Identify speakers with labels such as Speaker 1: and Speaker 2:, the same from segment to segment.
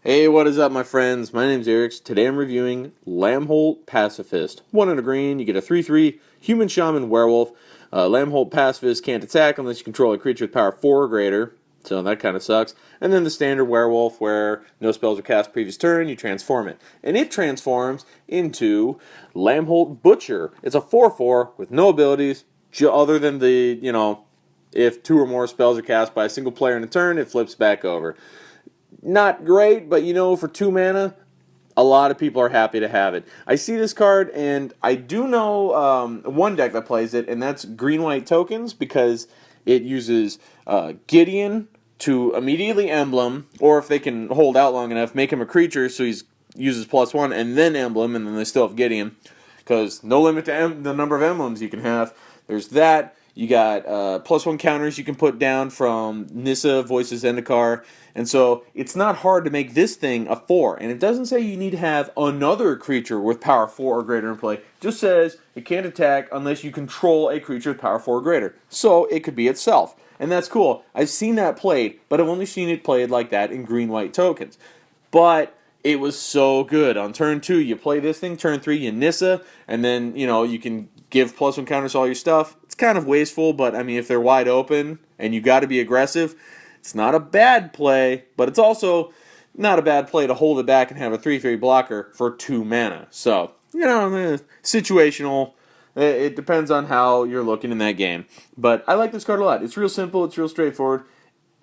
Speaker 1: Hey, what is up, my friends? My name's iirix. Today I'm reviewing Lambholt Pacifist. 1 in a green, you get a 3/3 human shaman werewolf. Lambholt Pacifist can't attack unless you control a creature with power 4 or greater, so that kind of sucks. And then the standard werewolf, where no spells are cast previous turn, you transform it. And it transforms into Lambholt Butcher. It's a 4/4 with no abilities, other than if 2 or more spells are cast by a single player in a turn, it flips back over. Not great, but for 2 mana, a lot of people are happy to have it. I see this card, and I do know one deck that plays it, and that's green-white tokens, because it uses Gideon to immediately emblem, or if they can hold out long enough, make him a creature so he uses +1 and then emblem, and then they still have Gideon, because no limit to the number of emblems you can have. There's that. You got +1 counters you can put down from Nissa, Voices, Zendikar. And so it's not hard to make this thing a 4. And it doesn't say you need to have another creature with power 4 or greater in play. It just says it can't attack unless you control a creature with power 4 or greater. So it could be itself. And that's cool. I've seen that played, but I've only seen it played like that in green-white tokens. But it was so good. On turn 2, you play this thing. Turn 3, you Nissa. And then, you can give +1 counters to all your stuff. It's kind of wasteful, but, I mean, if they're wide open and you got to be aggressive, it's not a bad play, but it's also not a bad play to hold it back and have a 3/3 blocker for 2 mana. So, situational. It depends on how you're looking in that game. But I like this card a lot. It's real simple. It's real straightforward.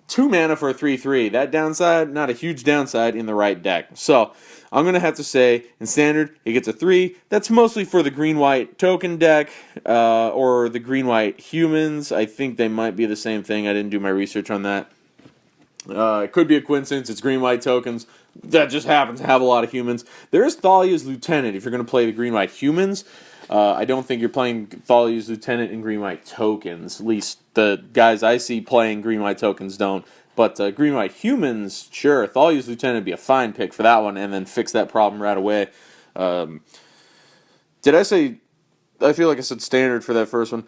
Speaker 1: 2 mana for a 3/3. That downside, not a huge downside in the right deck. So, I'm going to have to say, in Standard, it gets a 3. That's mostly for the green-white token deck, or the green-white humans. I think they might be the same thing. I didn't do my research on that. It could be a coincidence. It's green-white tokens. That just happens to have a lot of humans. There is Thalia's Lieutenant if you're going to play the green-white humans. I don't think you're playing Thalia's Lieutenant in green-white tokens. At least the guys I see playing green-white tokens don't. But green-white humans, sure. Thalia's Lieutenant would be a fine pick for that one and then fix that problem right away. Did I say... I feel like I said standard for that first one.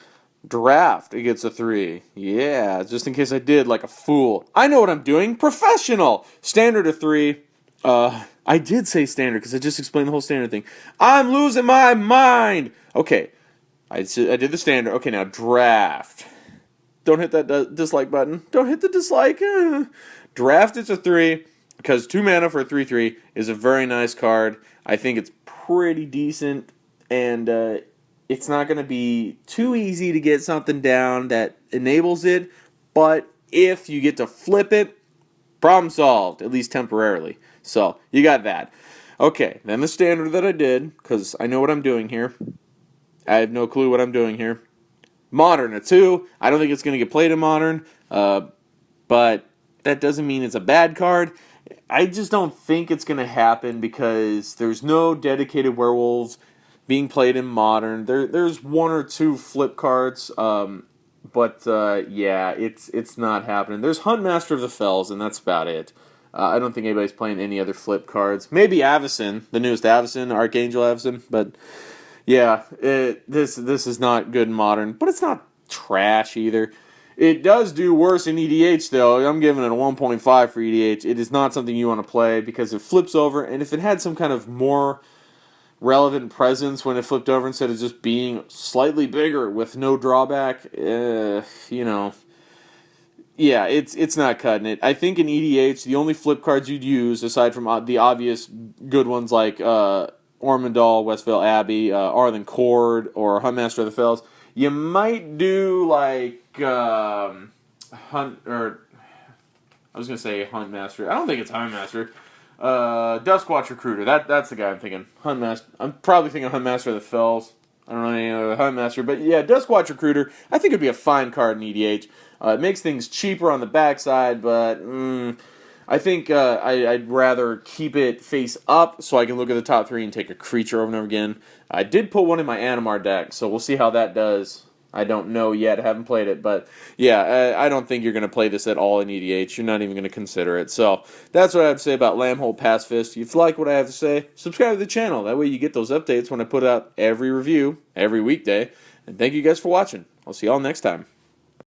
Speaker 1: Draft, it gets a 3. Yeah, just in case I did, like a fool. I know what I'm doing. Professional. Standard a 3. I did say standard because I just explained the whole standard thing. I'm losing my mind. Okay, I did the standard. Okay, now draft. Don't hit that dislike button. Don't hit the dislike. Draft, it's a 3 because 2 mana for a 3/3 is a very nice card. I think it's pretty decent, and it's not going to be too easy to get something down that enables it, but if you get to flip it, problem solved, at least temporarily. So, you got that. Okay, then the standard that I did, because I know what I'm doing here. I have no clue what I'm doing here. Modern, a 2. I don't think it's going to get played in Modern, but that doesn't mean it's a bad card. I just don't think it's going to happen because there's no dedicated werewolves being played in Modern. There's 1 or 2 flip cards, but yeah, it's not happening. There's Huntmaster of the Fells, and that's about it. I don't think anybody's playing any other flip cards. Maybe Avacyn, the newest Avacyn, Archangel Avacyn, but yeah, this is not good in Modern, but it's not trash either. It does do worse in EDH, though. I'm giving it a 1.5 for EDH. It is not something you want to play because it flips over, and if it had some kind of more relevant presence when it flipped over instead of just being slightly bigger with no drawback, yeah, it's not cutting it. I think in EDH, the only flip cards you'd use, aside from the obvious good ones like Ormondal, Westvale Abbey, Arlen Cord, or Huntmaster of the Fells, you might do like I was gonna say Huntmaster. I don't think it's Huntmaster. Duskwatch Recruiter. That's the guy I'm thinking. Huntmaster. I'm probably thinking Huntmaster of the Fells. I don't know any other Huntmaster, but yeah, Duskwatch Recruiter. I think it'd be a fine card in EDH. It makes things cheaper on the backside, but I think I'd rather keep it face up so I can look at the top 3 and take a creature over and over again. I did put one in my Animar deck, so we'll see how that does. I don't know yet. I haven't played it. But, yeah, I don't think you're going to play this at all in EDH. You're not even going to consider it. So, that's what I have to say about Lambholt Pacifist. If you like what I have to say, subscribe to the channel. That way you get those updates when I put out every review, every weekday. And thank you guys for watching. I'll see y'all next time.